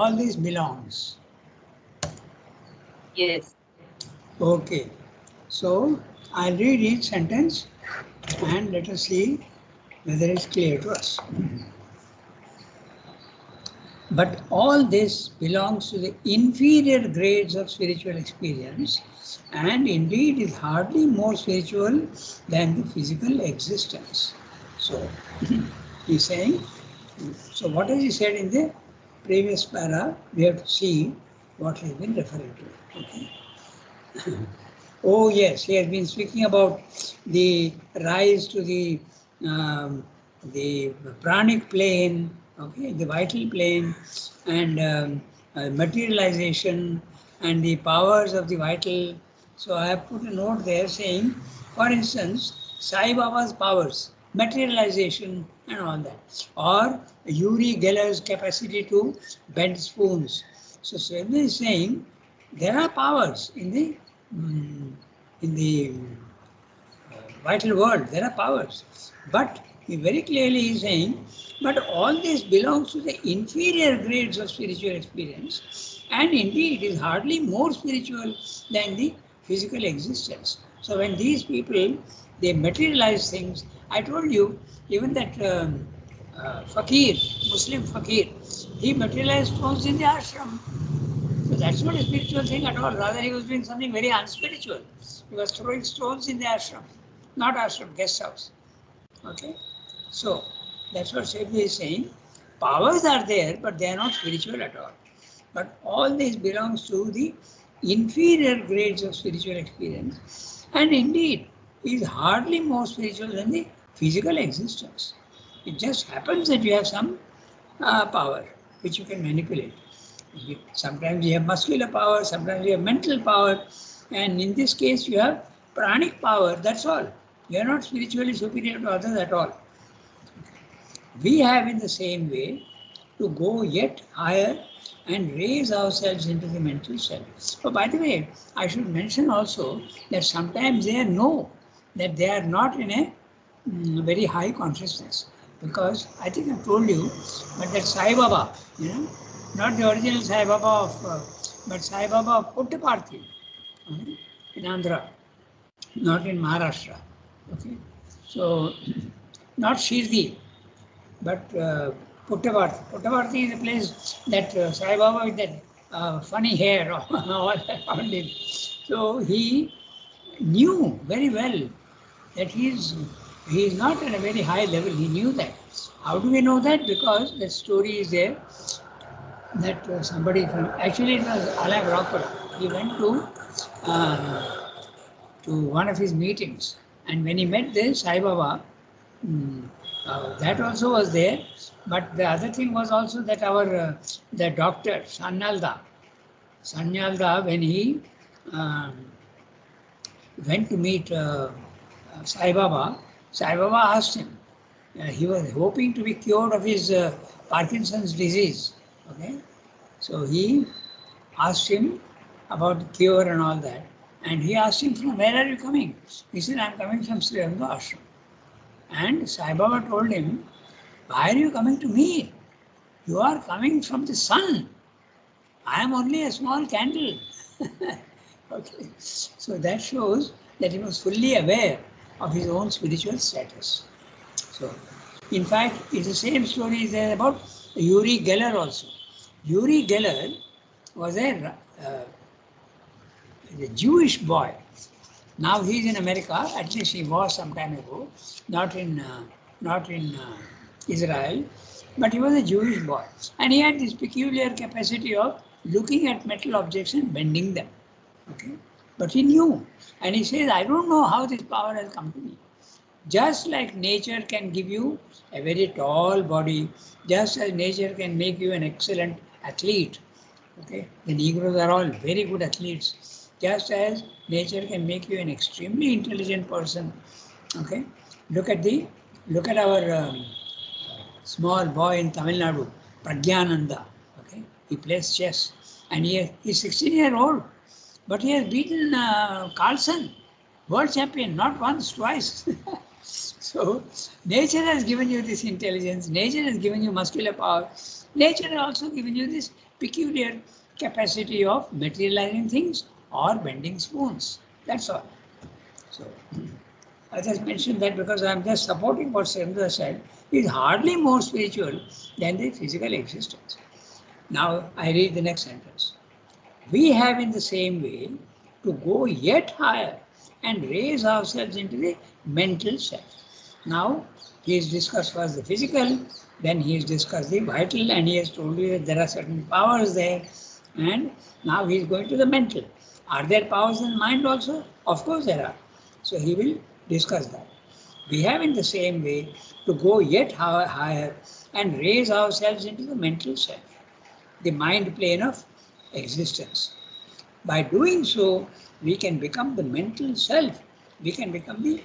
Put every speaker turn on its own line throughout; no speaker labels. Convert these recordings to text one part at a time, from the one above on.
all this belongs?
Yes.
Okay. So I'll read each sentence and let us see whether it's clear to us. But all this belongs to the inferior grades of spiritual experience, and indeed is hardly more spiritual than the physical existence. So he's saying, so what has he said in the previous para? We have to see what he has been referring to. Okay. Oh yes, he has been speaking about the rise to the pranic plane, okay, the vital plane, and materialization and the powers of the vital. So I have put a note there saying, for instance, Sai Baba's powers, materialization and all that, or Uri Geller's capacity to bend spoons. So Swami is saying there are powers in the vital world, there are powers. But he very clearly is saying, but all this belongs to the inferior grades of spiritual experience, and indeed it is hardly more spiritual than the physical existence. So when these people, they materialize things, I told you, even that fakir, Muslim fakir, he materialized stones in the ashram. So that's not a spiritual thing at all. Rather, he was doing something very unspiritual. He was throwing stones in the ashram, not ashram, guest house. Okay? So that's what Shebdi is saying. Powers are there, but they are not spiritual at all. But all this belongs to the inferior grades of spiritual experience. And indeed, is hardly more spiritual than the physical existence. It just happens that you have some power which you can manipulate. Sometimes you have muscular power, sometimes you have mental power, and in this case you have pranic power, that's all. You are not spiritually superior to others at all. We have in the same way to go yet higher and raise ourselves into the mental self. So by the way, I should mention also that sometimes they know that they are not in a very high consciousness. Because I think I told you, but that Sai Baba, not the original Sai Baba but Sai Baba of Puttaparthi in Andhra, not in Maharashtra. Okay, so not Shirdi, but Puttaparthi. Puttaparthi is a place that Sai Baba with that funny hair all around him. So he knew very well that he is not at a very high level. He knew that. How do we know that? Because the story is there that somebody from, actually it was Alain Rockwell. He went to one of his meetings, and when he met the Sai Baba, that also was there. But the other thing was also that our the doctor Sanyalda, when he went to meet Sai Baba asked him, he was hoping to be cured of his Parkinson's disease. Okay, so he asked him about the cure and all that, and he asked him, from where are you coming? He said, I am coming from Sri Ranga Ashram. And Sai Baba told him, why are you coming to me? You are coming from the sun. I am only a small candle. Okay, so that shows that he was fully aware of his own spiritual status. So, in fact, it's the same story is there about Uri Geller also. Uri Geller was a Jewish boy. Now he is in America. At least he was some time ago. Not in Israel, but he was a Jewish boy, and he had this peculiar capacity of looking at metal objects and bending them. Okay, but he knew, and he says, I don't know how this power has come to me. Just like nature can give you a very tall body, just as nature can make you an excellent athlete. Okay, the Negroes are all very good athletes. Just as nature can make you an extremely intelligent person. Okay, look at our small boy in Tamil Nadu, Pragyananda. Okay, he plays chess, and he's 16-year-old, but he has beaten Carlsen, world champion, not once, twice. So nature has given you this intelligence, nature has given you muscular power, nature has also given you this peculiar capacity of materializing things or bending spoons. That's all. So, I just mentioned that because I am just supporting what Sandra said, is hardly more spiritual than the physical existence. Now, I read the next sentence. We have in the same way to go yet higher and raise ourselves into the mental self. Now, he has discussed first the physical, then he has discussed the vital, and he has told you that there are certain powers there, and now he is going to the mental. Are there powers in mind also? Of course there are. So he will discuss that. We have in the same way to go yet higher and raise ourselves into the mental self, the mind plane of existence. By doing so, we can become the mental self. We can become the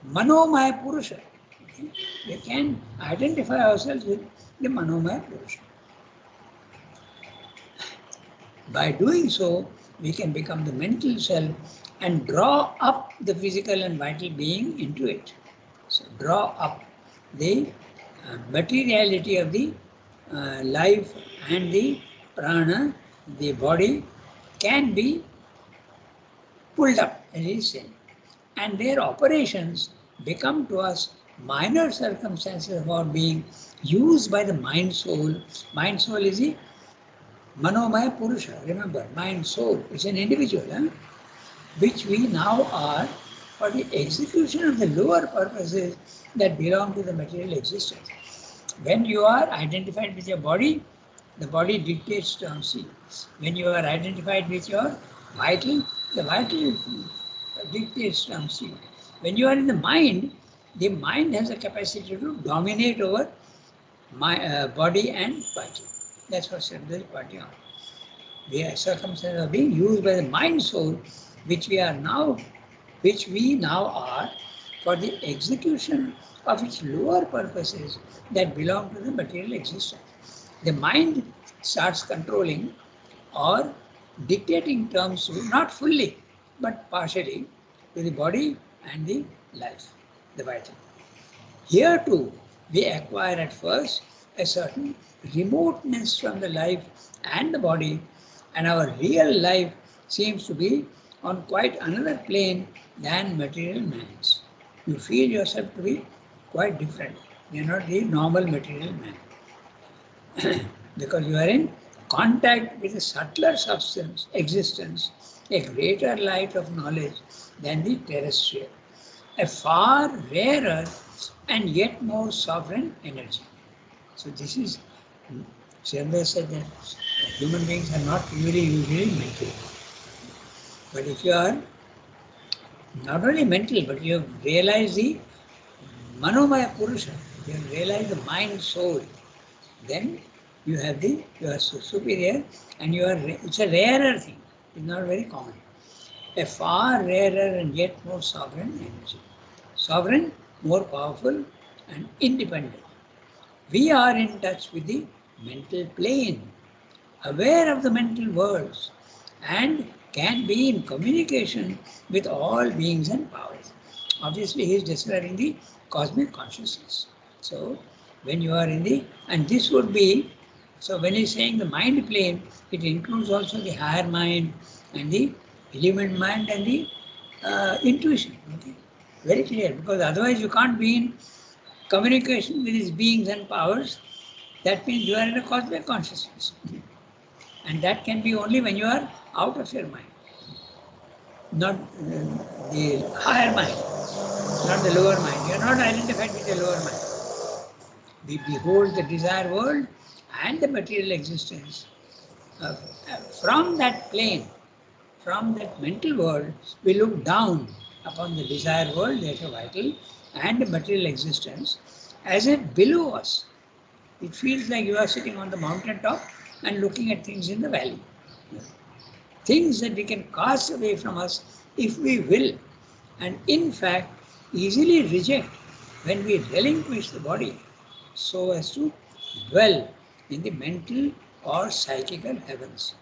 Manomaya Purusha. Okay? We can identify ourselves with the Manomaya Purusha. By doing so, we can become the mental self and draw up the physical and vital being into it. So, draw up the materiality of the life and the prana, the body, can be pulled up, as he is saying. And their operations become to us minor circumstances of our being used by the mind soul. Mind soul is the Manomaya Purusha. Remember, mind soul is an individual, which we now are for the execution of the lower purposes that belong to the material existence. When you are identified with your body, the body dictates terms C. When you are identified with your vital, the vital dictates terms C. When you are in the mind has a capacity to dominate over my body and vital. That's what Sandra is pointing out. The circumstances are being used by the mind soul, which we now are for the execution of its lower purposes that belong to the material existence. The mind starts controlling or dictating terms, not fully, but partially, to the body and the life, the vital. Here too, we acquire at first a certain remoteness from the life and the body, and our real life seems to be on quite another plane than material man's. You feel yourself to be quite different. You are not the normal material man. Because you are in contact with a subtler substance, existence, a greater light of knowledge than the terrestrial, a far rarer and yet more sovereign energy. So this is, Sandra said that human beings are not usually mental. But if you are not only mental, but you have realized the Manomaya Purusha, you have realized the mind soul, then you are superior, and it's a rarer thing, it's not very common. A far rarer and yet more sovereign energy. Sovereign, more powerful and independent. We are in touch with the mental plane, aware of the mental worlds, and can be in communication with all beings and powers. Obviously, he is describing the cosmic consciousness. So, when you are and this would be, so when he's saying the mind plane, it includes also the higher mind and the element mind and the intuition. Okay? Very clear, because otherwise you can't be in communication with these beings and powers. That means you are in a cosmic consciousness. And that can be only when you are out of your mind. Not the higher mind, not the lower mind. You are not identified with the lower mind. We behold the desire world and the material existence. From that plane, from that mental world, we look down upon the desire world, that is vital, and the material existence as if below us. It feels like you are sitting on the mountain top and looking at things in the valley. Things that we can cast away from us if we will, and in fact easily reject when we relinquish the body so as to dwell in the mental or psychical heavens.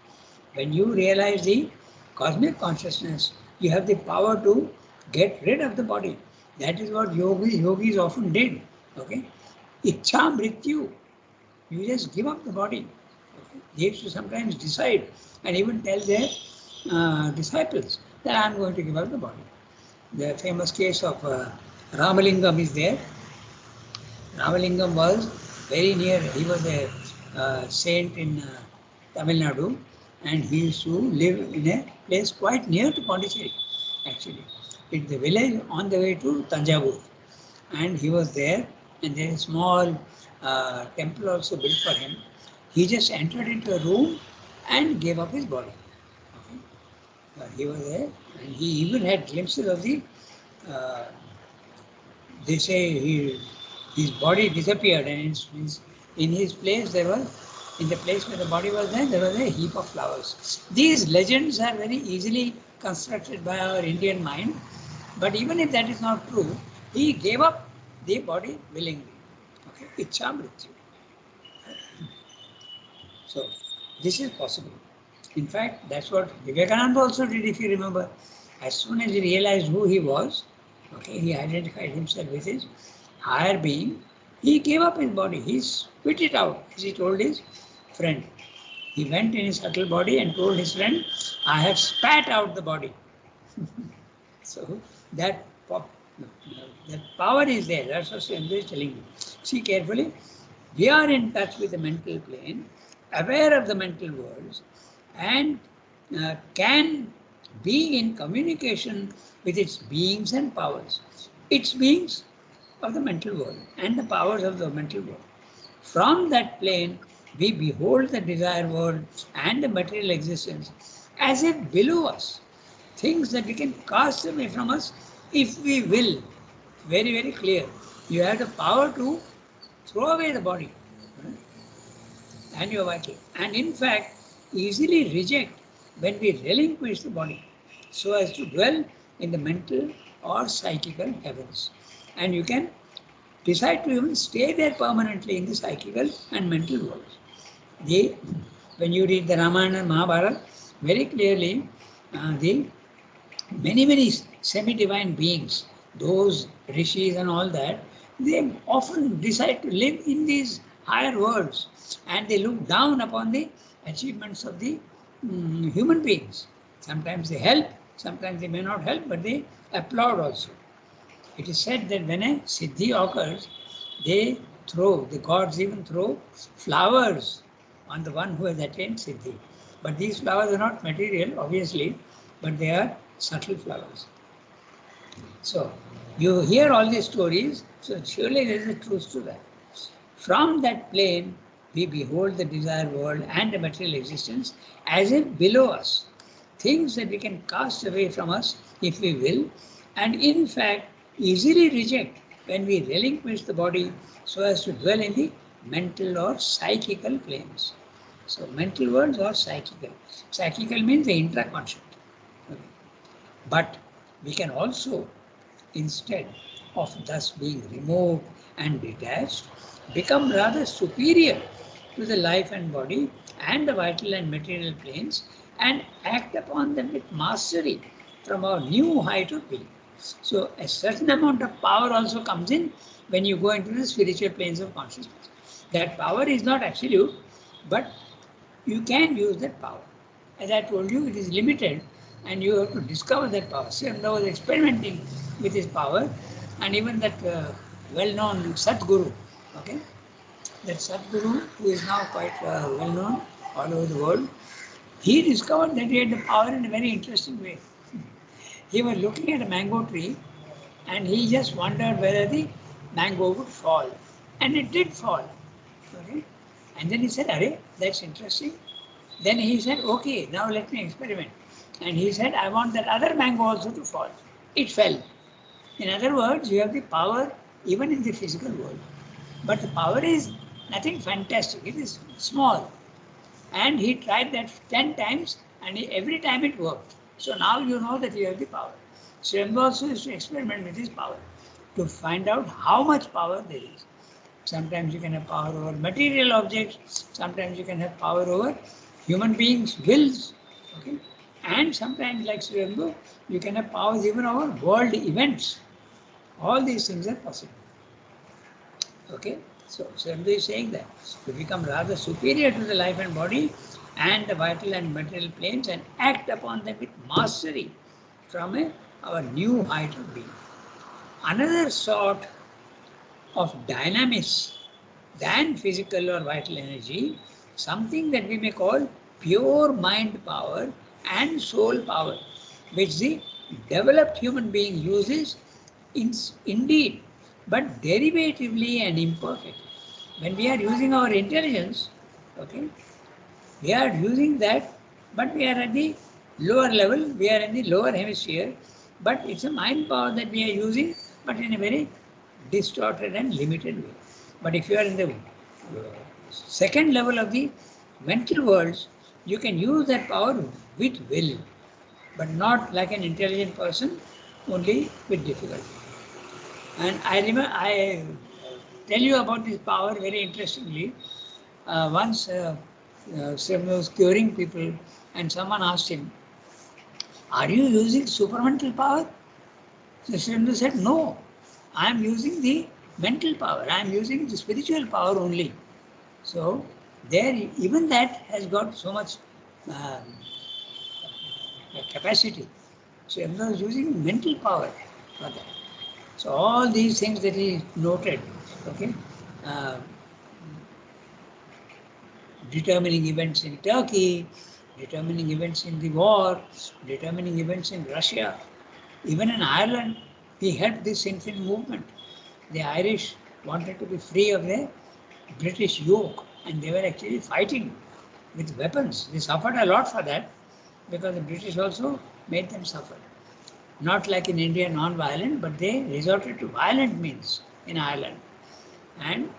When you realize the cosmic consciousness, you have the power to get rid of the body. That is what yogis often did. Okay? Ichha mrityu. you just give up the body. Okay? They used to sometimes decide and even tell their disciples that I am going to give up the body. The famous case of Ramalingam is there. Ramalingam was very near, he was a saint in Tamil Nadu, and he used to live in a place quite near to Pondicherry, actually. It's the village on the way to Tanjavur. And he was there, and there is a small temple also built for him. He just entered into a room and gave up his body. Okay? He was there, and he even had glimpses of the they say his body disappeared, and in his place in the place where the body was there was a heap of flowers. These legends are very easily constructed by our Indian mind, but even if that is not true, he gave up the body willingly. Okay, Ichha Mrityu. So this is possible. In fact, that's what Vivekananda also did, if you remember. As soon as he realized who he was, okay, he identified himself with his higher being, he gave up his body, he spit it out, as he told his friend. He went in his subtle body and told his friend, I have spat out the body. So that power is there, that's what Swami is telling you. See carefully, we are in touch with the mental plane, aware of the mental worlds, and can be in communication with its beings and powers. Its beings of the mental world and the powers of the mental world. From that plane, we behold the desire world and the material existence as if below us, things that we can cast away from us if we will. Very, very clear. You have the power to throw away the body, right? And your vital. And in fact, easily reject when we relinquish the body so as to dwell in the mental or psychical heavens. And you can decide to even stay there permanently in the psychical and mental worlds. When you read the Ramayana and Mahabharata, very clearly, the many semi-divine beings, those rishis and all that, they often decide to live in these higher worlds, and they look down upon the achievements of the human beings. Sometimes they help, sometimes they may not help, but they applaud also. It is said that when a siddhi occurs, the gods even throw flowers on the one who has attained siddhi. But these flowers are not material, obviously, but they are subtle flowers. So, you hear all these stories, so surely there is a truth to that. From that plane, we behold the desire world and the material existence as if below us, things that we can cast away from us if we will, and in fact, easily reject when we relinquish the body so as to dwell in the mental or psychical planes. So, mental worlds or psychical. Psychical means the intraconscious. Okay. But we can also, instead of thus being removed and detached, become rather superior to the life and body and the vital and material planes and act upon them with mastery from our new height of being. So a certain amount of power also comes in when you go into the spiritual planes of consciousness. That power is not absolute, but you can use that power. As I told you, it is limited and you have to discover that power. Sriyamda was experimenting with his power, and even that well-known Sadguru, okay? That Sadguru, who is now quite well-known all over the world, he discovered that he had the power in a very interesting way. He was looking at a mango tree and he just wondered whether the mango would fall. And it did fall. Okay? And then he said, Arey, that's interesting. Then he said, okay, now let me experiment. And he said, I want that other mango also to fall. It fell. In other words, you have the power even in the physical world. But the power is nothing fantastic. It is small. And he tried that 10 times and every time it worked. So now you know that you have the power. Swami also is to experiment with his power to find out how much power there is. Sometimes you can have power over material objects. Sometimes you can have power over human beings' wills. Okay? And sometimes, like Swami, you can have powers even over world events. All these things are possible. Okay? So Srimdu is saying that we become rather superior to the life and body and the vital and material planes and act upon them with mastery from our new height of being. Another sort of dynamics than physical or vital energy, something that we may call pure mind power and soul power, which the developed human being uses indeed, but derivatively and imperfectly. When we are using our intelligence, okay, we are using that, but we are at the lower level, we are in the lower hemisphere, but it's a mind power that we are using, but in a very distorted and limited way. But if you are in the second level of the mental worlds, you can use that power with will, but not like an intelligent person, only with difficulty. And I remember, I tell you about this power very interestingly. Once Sri was curing people, and someone asked him, "Are you using supramental power?" So Sri said, "No, I am using the mental power. I am using the spiritual power only." So there, even that has got so much capacity. So Sri was using mental power for that. So all these things that he noted, okay, uh, determining events in Turkey, determining events in the war, determining events in Russia, even in Ireland, he helped this infant movement. The Irish wanted to be free of the British yoke, and they were actually fighting with weapons. They suffered a lot for that because the British also made them suffer. Not like in India, non-violent, but they resorted to violent means in Ireland. And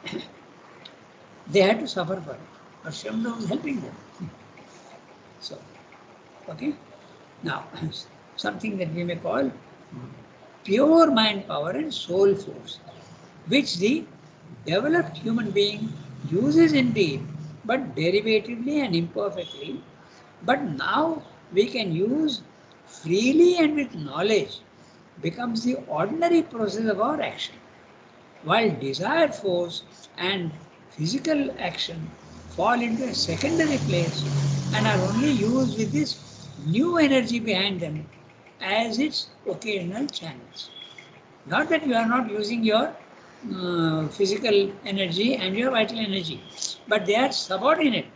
they had to suffer for it. But Shamda was helping them. So, okay. Now, something that we may call pure mind power and soul force, which the developed human being uses indeed, but derivatively and imperfectly. But now we can use freely and with knowledge, becomes the ordinary process of our action, while desire force and physical action fall into a secondary place and are only used with this new energy behind them as its occasional channels. Not that you are not using your physical energy and your vital energy, but they are subordinate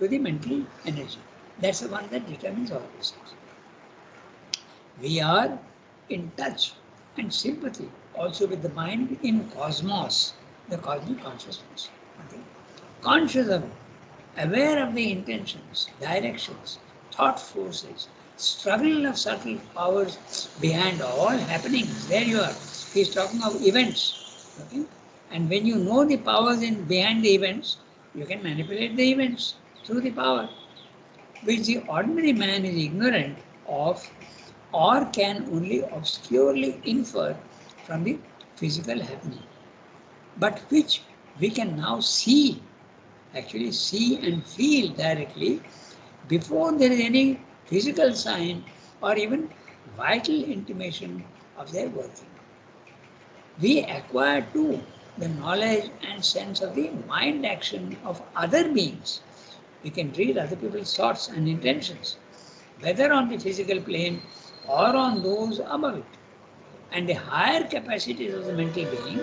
to the mental energy. That's the one that determines all these things. We are in touch and sympathy also with the mind in cosmos, the cosmic consciousness. Okay? Conscious of it, aware of the intentions, directions, thought forces, struggle of subtle powers behind all happenings. There you are. He's talking of events. Okay? And when you know the powers behind the events, you can manipulate the events through the power, which the ordinary man is ignorant of or can only obscurely infer from the physical happening, but which we can now see, actually see and feel directly before there is any physical sign or even vital intimation of their working. We acquire too the knowledge and sense of the mind action of other beings. We can read other people's thoughts and intentions, whether on the physical plane or on those above it. And the higher capacities of the mental being,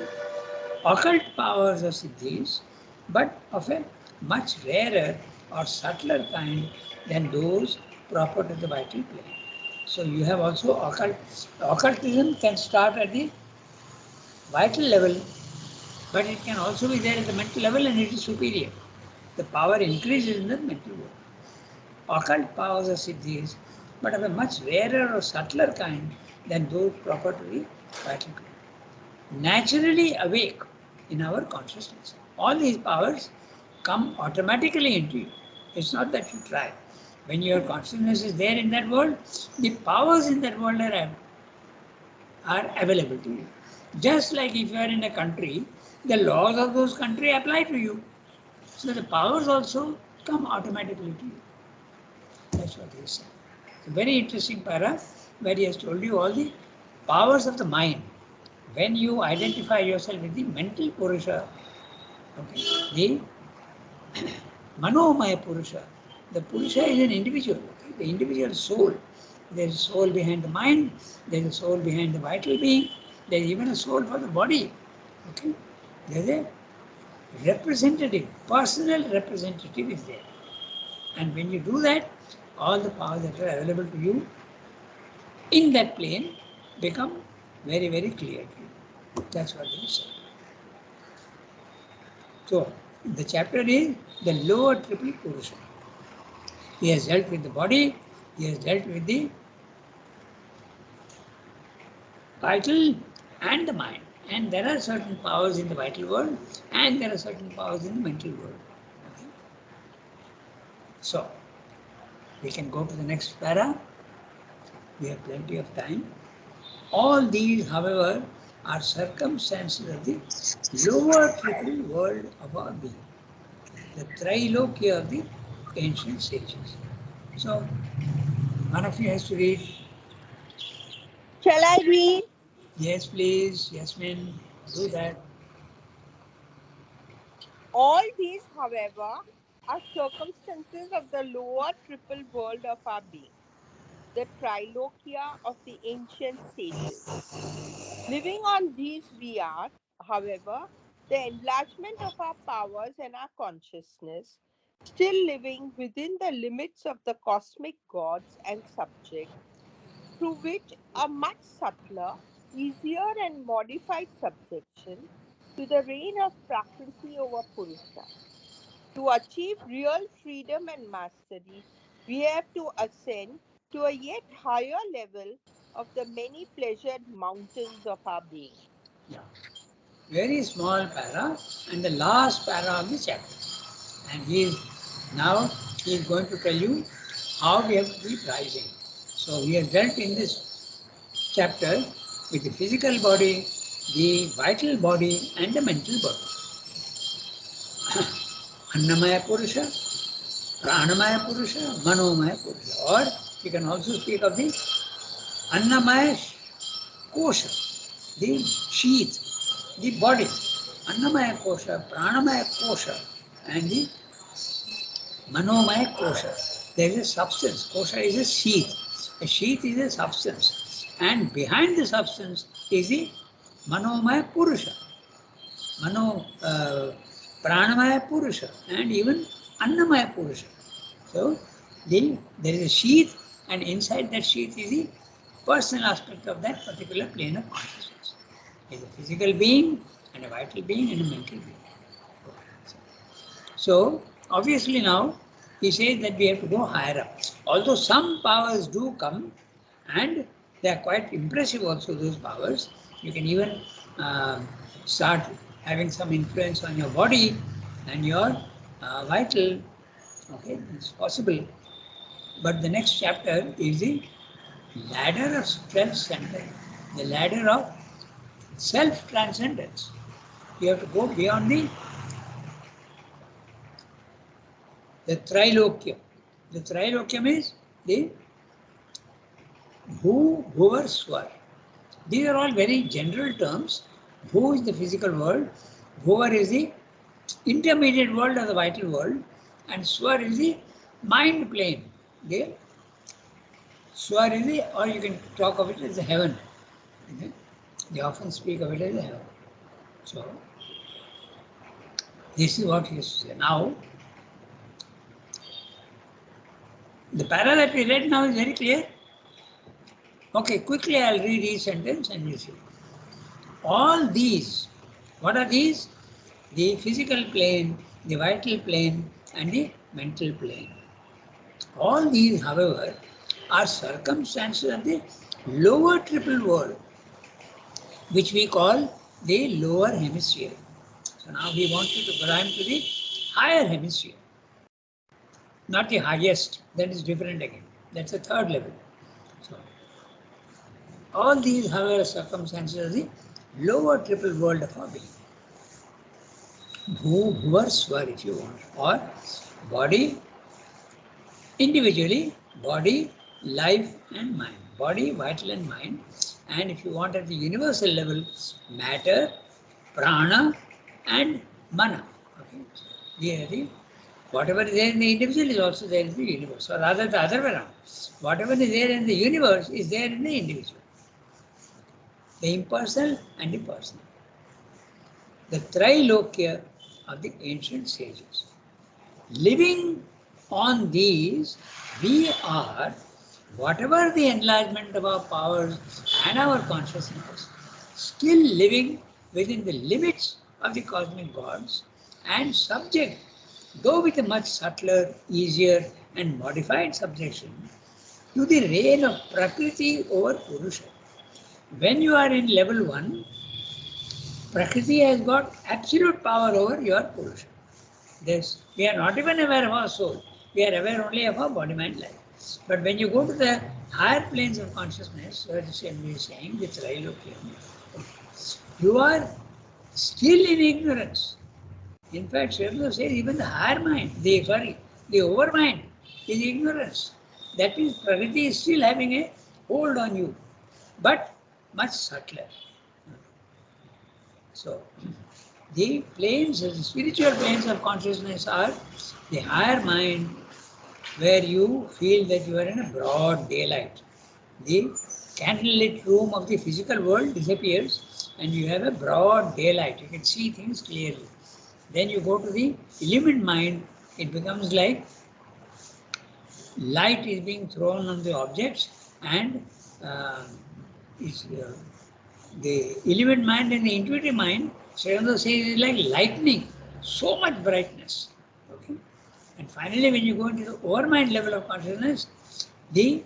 occult powers or siddhis, but of a much rarer or subtler kind than those proper to the vital plane. So you have also occultism can start at the vital level, but it can also be there at the mental level and it is superior. The power increases in the mental world. Occult powers are siddhis, but of a much rarer or subtler kind than those proper to the vital plane. Naturally awake in our consciousness. All these powers come automatically into you. It's not that you try. When your consciousness is there in that world, the powers in that world are available to you. Just like if you are in a country, the laws of those country apply to you. So the powers also come automatically to you. That's what he said. It's a very interesting para where he has told you all the powers of the mind. When you identify yourself with the mental Purusha, Okay. The Manomaya Purusha. The Purusha is an individual, okay? The individual soul. There is a soul behind the mind, there is a soul behind the vital being, there is even a soul for the body. Okay? There is a representative, personal representative is there. And when you do that, all the powers that are available to you in that plane become very, very clear to you. That's what they say. So, the chapter is the lower triple Purusha. He has dealt with the body, he has dealt with the vital and the mind. And there are certain powers in the vital world and there are certain powers in the mental world. Okay? So, we can go to the next para. We have plenty of time. All these, however, are circumstances of the lower triple world of our being, the Trilokia of the ancient sages. So, one of you has to read.
Shall I read?
Yes, please. Yasmin, do that.
All these, however, are circumstances of the lower triple world of our being, the Trilokia of the ancient sages. Living on these, we are, however, the enlargement of our powers and our consciousness, still living within the limits of the cosmic gods and subjects, through which a much subtler, easier, and modified subjection to the reign of Prakriti over Purusha. To achieve real freedom and mastery, we have to ascend to a yet higher level of the many pleasured mountains of our being.
Yeah. Very small para and the last para of the chapter. And he is going to tell you how we have to keep rising. So he has dealt in this chapter with the physical body, the vital body, and the mental body. Annamaya Purusha, Pranamaya Purusha, Manomaya Purusha. Or you can also speak of the Annamaya Kosha, the sheath, the body. Annamaya Kosha, Pranamaya Kosha, and the Manomaya Kosha. There is a substance. Kosha is a sheath. A sheath is a substance. And behind the substance is the Manomaya Purusha. Mano, Pranamaya Purusha, and even Annamaya Purusha. So, there is a sheath, and inside that sheath is the personal aspect of that particular plane of consciousness. There is a physical being, and a vital being, and a mental being. So, obviously now, he says that we have to go higher up. Although some powers do come, and they are quite impressive also, those powers. You can even start having some influence on your body and your vital. Okay, it's possible. But the next chapter is the ladder of self-centered, the ladder of self-transcendence. You have to go beyond the Trilokia. The Trilokia means the Bhuvar, Swar. These are all very general terms. Bhu is the physical world, Bhuvar is the intermediate world or the vital world, and Swar is the mind plane. Okay? Swar is the, or you can talk of it as the heaven. Okay? They often speak of it as the heaven. So, this is what he used to say. Now, the para that we read now is very clear. Okay, quickly I'll read each sentence and you see. All these, what are these? The physical plane, the vital plane, and the mental plane. All these, however, are circumstances of the lower triple world, which we call the lower hemisphere. So now we want you to climb to the higher hemisphere, not the highest. That is different again. That's the third level. So all these, however, circumstances of the lower triple world of our being. Bhuvar Swar, if you want, or body, individually, body, life, and mind. Body, vital, and mind. And if you want at the universal level, matter, prana, and mana. Whatever is there in the individual is also there in the universe, or rather the other way around. Whatever is there in the universe is there in the individual. The impersonal and the personal. The Trilokia of the ancient sages. Living on these, we are, whatever the enlargement of our powers and our consciousness, still living within the limits of the cosmic gods and subject, though with a much subtler, easier, and modified subjection, to the reign of Prakriti over Purusha. When you are in level 1, Prakriti has got absolute power over your Purusha. This, we are not even aware of our soul. We are aware only of our body, mind, life. But when you go to the higher planes of consciousness, as we are saying, the Trilokia, you are still in ignorance. In fact, Srila says even the higher mind, the overmind is ignorance. That means Prakriti is still having a hold on you, but much subtler. So, the planes, the spiritual planes of consciousness are the higher mind, where you feel that you are in a broad daylight. The candlelit room of the physical world disappears and you have a broad daylight. You can see things clearly. Then you go to the illumined mind, it becomes like light is being thrown on the objects and uh, the illumined mind and the intuitive mind, Srivanda says, is like lightning, so much brightness. Okay? And finally, when you go into the overmind level of consciousness, the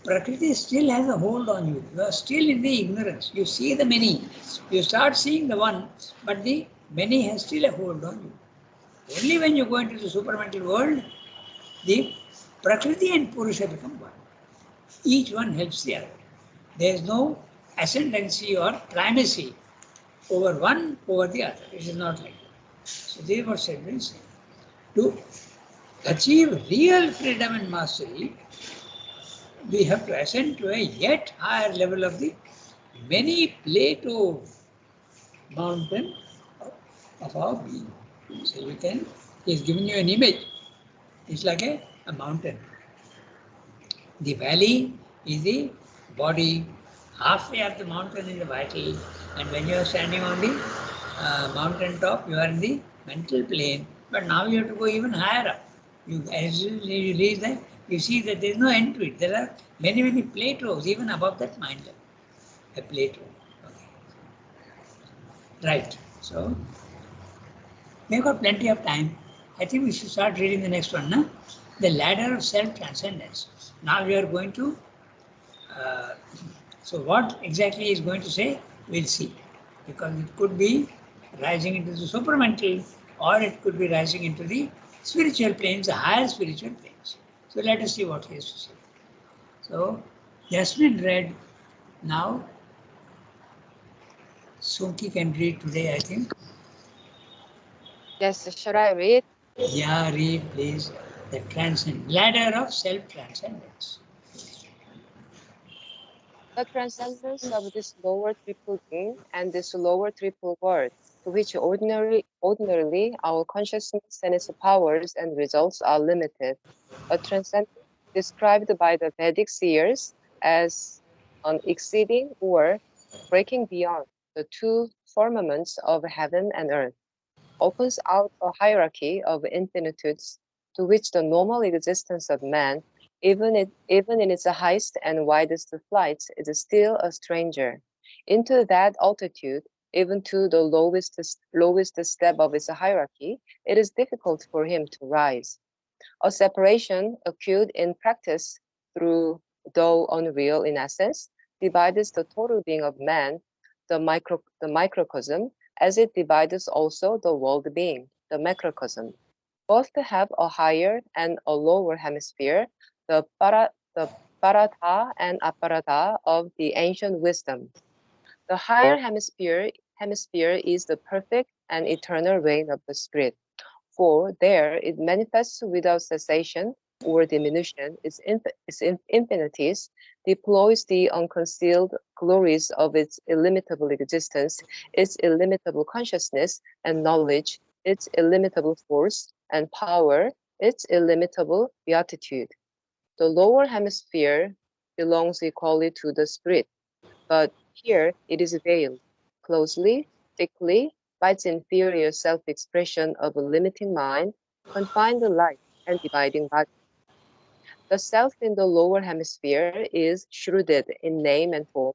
Prakriti still has a hold on you. You are still in the ignorance. You see the many. You start seeing the one, but the many has still a hold on you. Only when you go into the supramental world, the Prakriti and Purusha become one. Each one helps the other. There is no ascendancy or primacy over one over the other. It is not like that. So this is what Sadhguru is saying. To achieve real freedom and mastery, we have to ascend to a yet higher level of the many plateau mountain of our being. So you can, he's giving you an image. It's like a mountain. The valley is the body, halfway up the mountain is the vital, and when you are standing on the mountain top, you are in the mental plane, but now you have to go even higher up. As you reach that, you see that there is no end to it. There are many, many plateaus even above that mind level. A plateau. Okay. Right. So, we've got plenty of time. I think we should start reading the next one. No? The ladder of self-transcendence. Now we are going to, so what exactly is going to say, we'll see. Because it could be rising into the supramental or it could be rising into the spiritual planes, the higher spiritual planes. So let us see what he has to say. So, Jasmine read. Now, Sunki can read today, I think.
Yes, should I read?
Yeah, read please. The ladder of self-transcendence.
The transcendence of this lower triple being and this lower triple world, to which ordinarily our consciousness and its powers and results are limited. A transcendence described by the Vedic seers as an exceeding or breaking beyond the two firmaments of heaven and earth, opens out a hierarchy of infinitudes to which the normal existence of man, even in its highest and widest flights, is still a stranger. Into that altitude, even to the lowest step of its hierarchy, it is difficult for him to rise. A separation acute in practice through, though unreal in essence, divides the total being of man, the microcosm, as it divides also the world being, the macrocosm. Both have a higher and a lower hemisphere, the paratha and aparatha of the ancient wisdom. The higher hemisphere is the perfect and eternal reign of the spirit, for there it manifests without cessation or diminution its infinities, deploys the unconcealed glories of its illimitable existence, its illimitable consciousness and knowledge, its illimitable force, and power, its illimitable beatitude. The lower hemisphere belongs equally to the spirit, but here it is veiled closely, thickly, by its inferior self-expression of a limiting mind, confined life, and dividing body. The self in the lower hemisphere is shrouded in name and form.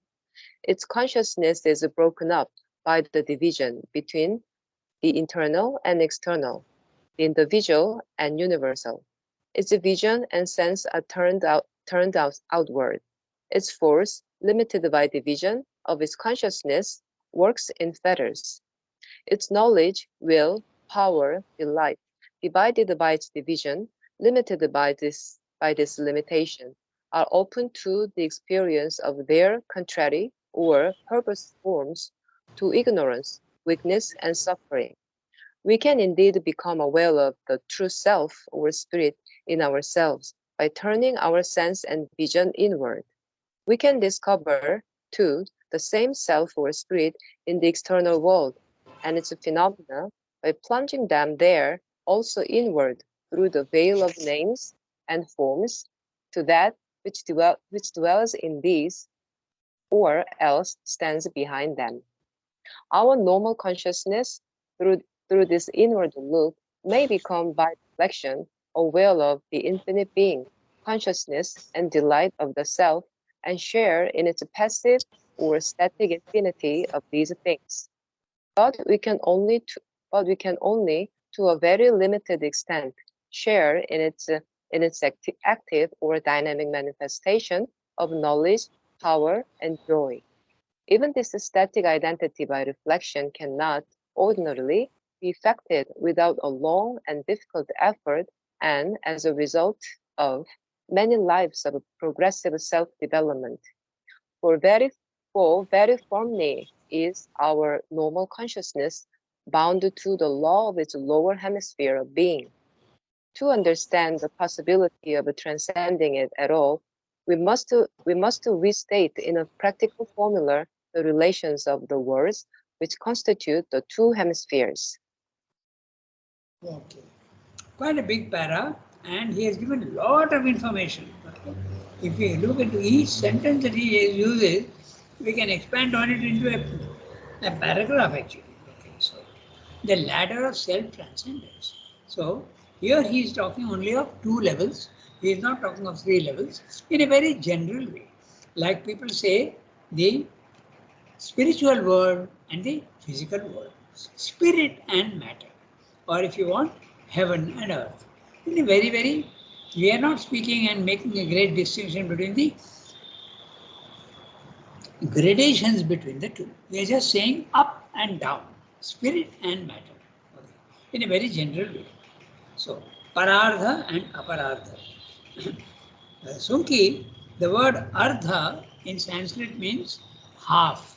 Its consciousness is broken up by the division between the internal and external, the individual and universal. Its vision and sense are turned out outward. Its force, limited by division of its consciousness, works in fetters. Its knowledge, will, power, delight, divided by its division, limited by this limitation, are open to the experience of their contrary or purpose forms, to ignorance, weakness, and suffering. We can indeed become aware of the true self or spirit in ourselves by turning our sense and vision inward. We can discover, too, the same self or spirit in the external world and its phenomena by plunging them there also inward through the veil of names and forms to that which dwells in these or else stands behind them. Our normal consciousness, through, through this inward look, may become by reflection aware of the infinite being, consciousness, and delight of the self, and share in its passive or static infinity of these things. But we can only, to a very limited extent, share in its active or dynamic manifestation of knowledge, power, and joy. Even this static identity by reflection cannot ordinarily be effected without a long and difficult effort and as a result of many lives of progressive self-development. For very, for very firmly is our normal consciousness bound to the law of its lower hemisphere of being. To understand the possibility of transcending it at all, we must restate in a practical formula the relations of the worlds which constitute the two hemispheres.
Okay. Quite a big para, and he has given a lot of information. Okay. If we look into each sentence that he uses, we can expand on it into a paragraph actually. Okay. So, the ladder of self-transcendence. So, here he is talking only of two levels. He is not talking of three levels in a very general way. Like people say, the spiritual world and the physical world, spirit and matter, or if you want, heaven and earth. In a very, we are not speaking and making a great distinction between the gradations between the two. We are just saying up and down, spirit and matter, okay, in a very general way. So, parardha and aparardha. Sunki, the word ardha in Sanskrit means half.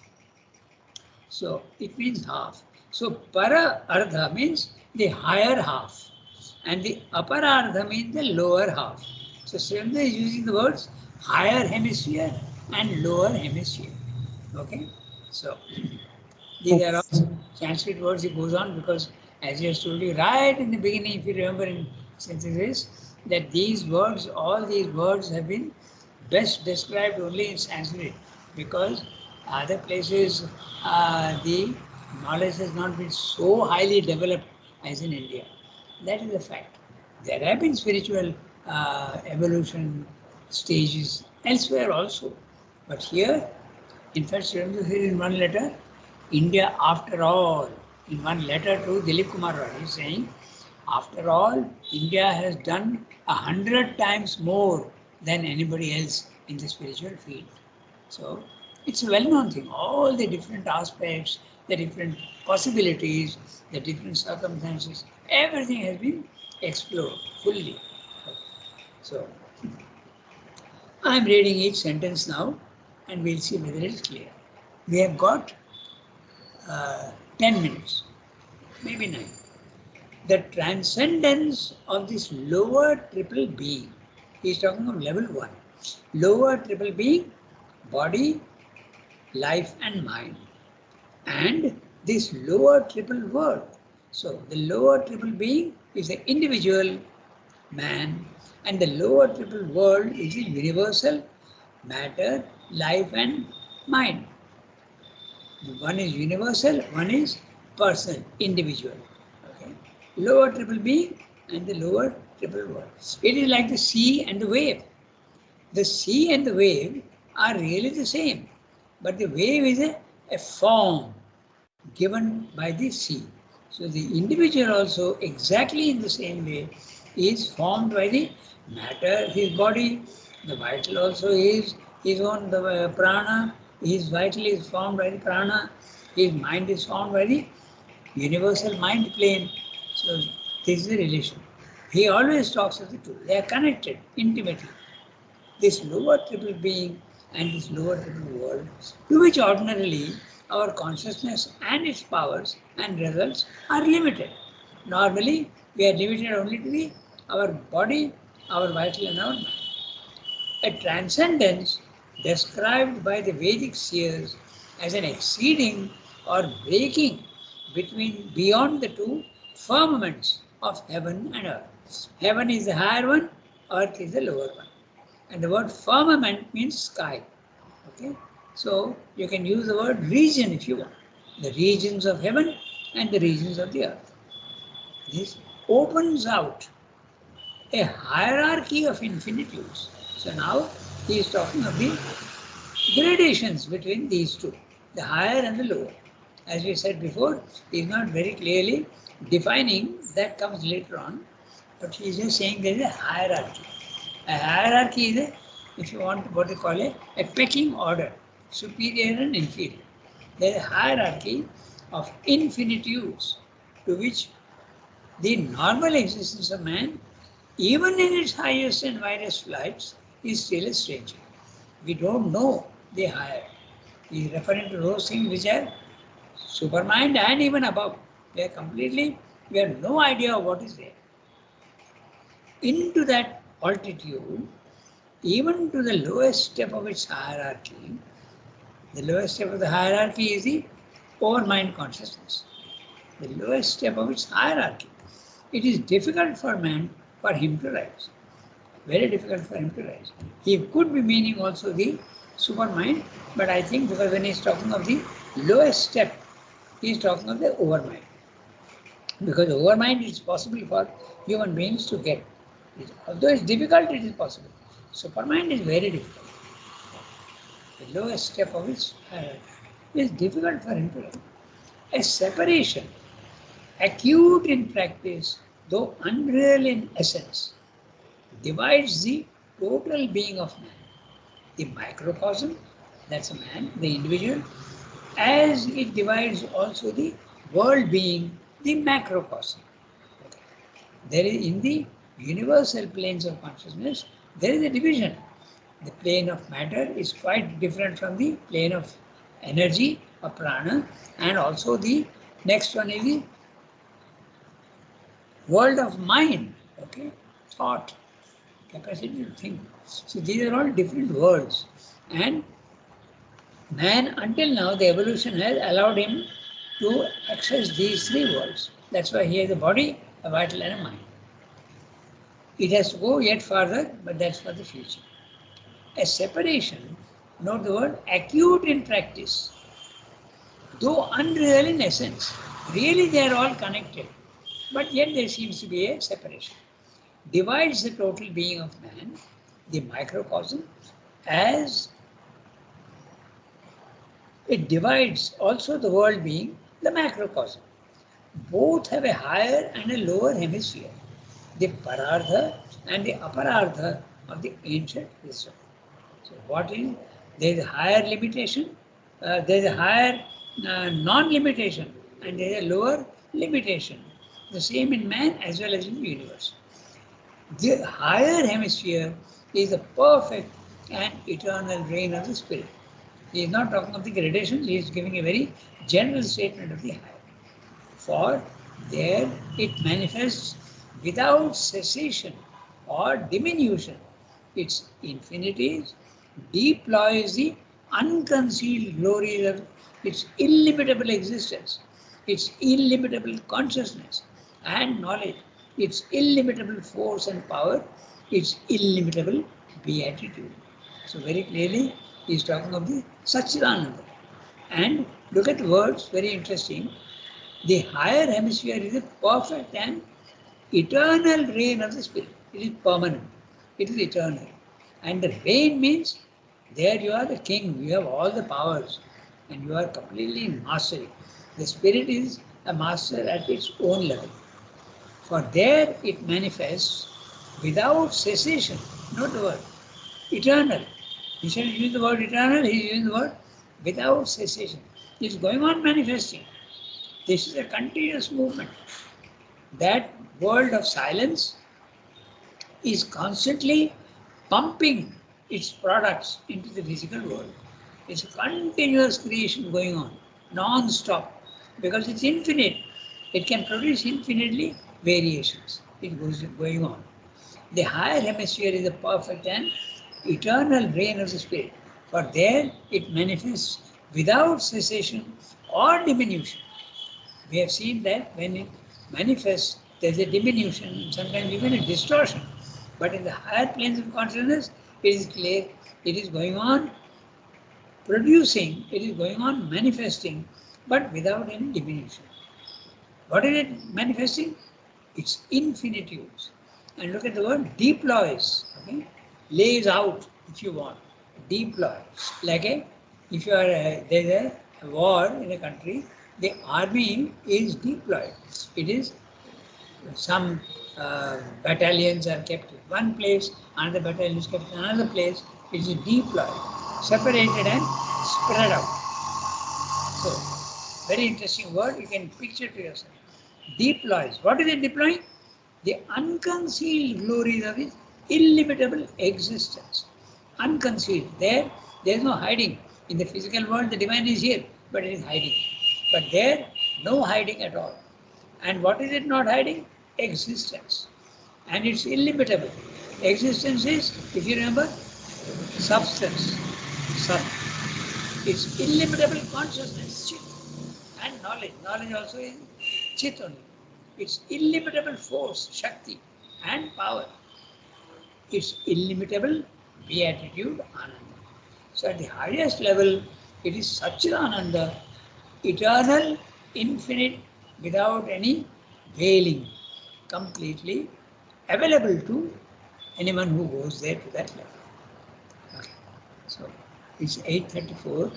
So it means half. So para ardha means the higher half, and the upper ardha means the lower half. So Srivendra is using the words higher hemisphere and lower hemisphere. Okay, so these are all Sanskrit words. It goes on because, as he has told you right in the beginning, if you remember in synthesis, that these words, all these words have been best described only in Sanskrit because other places the knowledge has not been so highly developed as in India. That is a fact. There have been spiritual evolution stages elsewhere also, but here, in fact, Surendra said in one letter, India, after all, in one letter to Dilip Kumar Roy, he is saying, after all, India has done 100 times more than anybody else in the spiritual field. So it's a well-known thing. All the different aspects, the different possibilities, the different circumstances, everything has been explored fully. So I'm reading each sentence now, and we'll see whether it's clear. We have got 10 minutes, maybe 9. The transcendence of this lower triple being. He is talking of level 1. Lower triple being, body, life and mind. And this lower triple world, So the lower triple being is the individual man, and the lower triple world is the universal matter, life and mind. One is universal, one is personal, individual. Okay? Lower triple being and the lower triple world. It is like the sea and the wave. The sea and the wave are really the same, but the wave is a form given by the sea. So the individual also exactly in the same way is formed by the matter, his body. The vital also is his own the prana. His vital is formed by the prana. His mind is formed by the universal mind plane. So this is the relation. He always talks of the two. They are connected intimately. This lower triple being and this lower triple world, to which ordinarily our consciousness and its powers and results are limited. Normally, we are limited only to our body, our vital and our mind. A transcendence described by the Vedic seers as an exceeding or breaking between beyond the two firmaments of heaven and earth. Heaven is the higher one, earth is the lower one. And the word firmament means sky. Okay? So you can use the word region if you want. The regions of heaven and the regions of the earth. This opens out a hierarchy of infinitudes. So now he is talking of the gradations between these two, the higher and the lower. As we said before, he is not very clearly defining, that comes later on, but he is just saying there is a hierarchy. A hierarchy is if you want what you call a pecking order, superior and inferior. There is a hierarchy of infinitudes to which the normal existence of man, even in its highest and widest flights, is still a stranger. We don't know the higher. He is referring to those things which are supermind and even above. They are completely, we have no idea of what is there. Into that altitude, even to the lowest step of its hierarchy, the lowest step of the hierarchy is the overmind consciousness. The lowest step of its hierarchy. It is difficult for man, for him to rise. Very difficult for him to rise. He could be meaning also the supermind, but I think because when he is talking of the lowest step, he is talking of the overmind. Because overmind is possible for human beings to get. Although it's difficult, it is possible. Supermind is very difficult. The lowest step of its hierarchy is difficult for him to learn. A separation, acute in practice, though unreal in essence, divides the total being of man. The microcosm, that's a man, the individual, as it divides also the world being, the macrocosm. There is in the universal planes of consciousness, there is a division. The plane of matter is quite different from the plane of energy or prana, and also the next one is the world of mind, okay, thought, capacity to think. So these are all different worlds, and man until now the evolution has allowed him to access these three worlds. That's why he has a body, a vital and a mind. It has to go yet further, but that's for the future. A separation, note the word, acute in practice, though unreal in essence. Really they are all connected, but yet there seems to be a separation. Divides the total being of man, the microcosm, as it divides also the world being, the macrocosm. Both have a higher and a lower hemisphere, the parartha and the aparartha of the ancient wisdom. So what is, there is a higher limitation, there is a higher non-limitation, and there is a lower limitation. The same in man as well as in the universe. The higher hemisphere is the perfect and eternal reign of the spirit. He is not talking of the gradations, he is giving a very general statement of the higher. For there it manifests without cessation or diminution its infinities, deploys the unconcealed glories of its illimitable existence. its illimitable consciousness and knowledge, its illimitable force and power, its illimitable beatitude. So very clearly he is talking of the Satchidananda. And look at the words, very interesting. The higher hemisphere is a perfect and eternal reign of the spirit. It is permanent. It is eternal. And the reign means there you are the king, you have all the powers, and you are completely in mastery. The spirit is a master at its own level. For there it manifests without cessation. Note the word eternal. Instead of using the word eternal, he is using the word without cessation. It's going on manifesting. This is a continuous movement. That world of silence is constantly pumping its products into the physical world. It's a continuous creation going on, non-stop, because it's infinite. It can produce infinitely variations. It goes going on. The higher hemisphere is the perfect and eternal reign of the spirit, for there it manifests without cessation or diminution. We have seen that when it manifests, there's a diminution, sometimes even a distortion. But in the higher planes of consciousness, it is clear, it is going on producing, it is going on manifesting, but without any diminution. What is it manifesting? Its infinitudes. And look at the word deploys, okay? Lays out, if you want, deploy. Like if you are there's a war in a country, the army is deployed. It is some battalions are kept in one place, another battalion is kept in another place. It is deployed, separated and spread out. So, very interesting word, you can picture to yourself. Deploys. What is it deploying? The unconcealed glories of his illimitable existence. Unconcealed. There is no hiding. In the physical world, the divine is here, but it is hiding. But there, no hiding at all. And what is it not hiding? Existence. And it's illimitable. Existence is, if you remember, substance. Sat. It's illimitable consciousness, chit. And knowledge. Knowledge also is chit only. It's illimitable force, shakti, and power. It's illimitable beatitude, ananda. So at the highest level, it is Satchidananda, eternal, infinite, without any veiling, completely available to anyone who goes there to that level. Okay. So it's 8:34,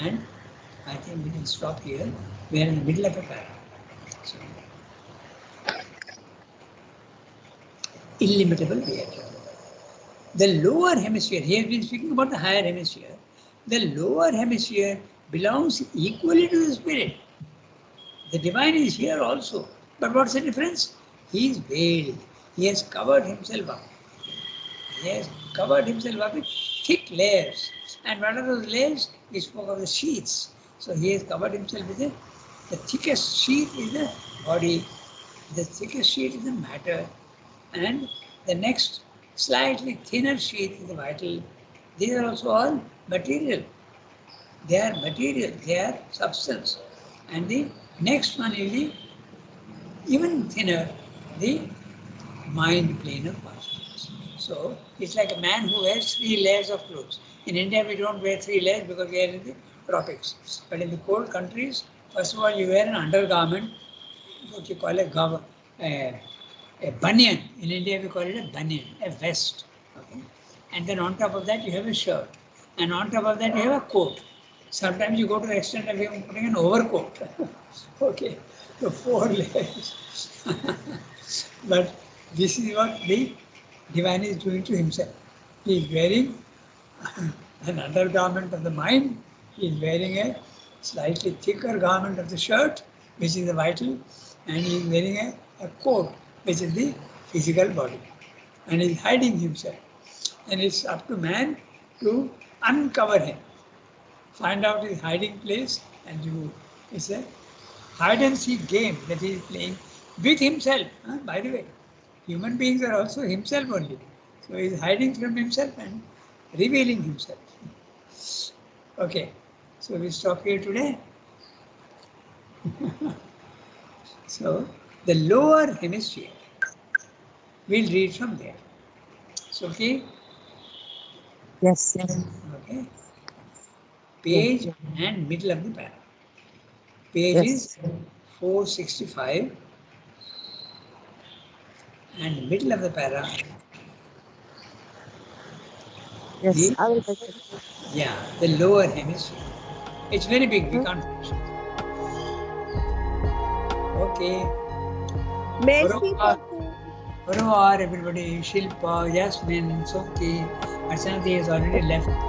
and I think we can stop here. We are in the middle of a paragraph. So, illimitable beatitude. The lower hemisphere, here we are speaking about the higher hemisphere. The lower hemisphere belongs equally to the spirit. The divine is here also. But what's the difference? He is veiled. He has covered himself up. He has covered himself up with thick layers. And what are those layers? We spoke of the sheaths. So he has covered himself with the thickest sheath is the body, the thickest sheath is the matter, and the next slightly thinner sheath is the vital. These are also all material. They are material, they are substance. And the next one is the even thinner, the mind plane of consciousness. So it's like a man who wears 3 layers of clothes. In India, we don't wear 3 layers because we are in the tropics. But in the cold countries, first of all, you wear an undergarment, what you call a banyan. In India, we call it a banyan, a vest. Okay? And then on top of that, you have a shirt. And on top of that, you have a coat. Sometimes you go to the extent of even putting an overcoat. Okay, so 4 layers. But this is what the divine is doing to himself. He is wearing an undergarment of the mind. He is wearing a slightly thicker garment of the shirt, which is the vital, and he is wearing a coat, which is the physical body. And he is hiding himself. And it's up to man to uncover him, find out his hiding place, and it's a hide and seek game that he is playing with himself. By the way, human beings are also himself only. So he is hiding from himself and revealing himself. Okay, so we stop here today. So the lower hemisphere, we'll read from there. So, okay,
Yes.
okay. Page and middle of the para. Page
Yes.
is 465 and middle of the para
Yes.
is,
I will take it.
yeah, the lower hemisphere. It's very big, we
Mhm.
can't finish it. Okay. Au
Merci
revoir.
beaucoup.
Au revoir, everybody. Shilpa, Yasmin, Soki, Arsanati has already left.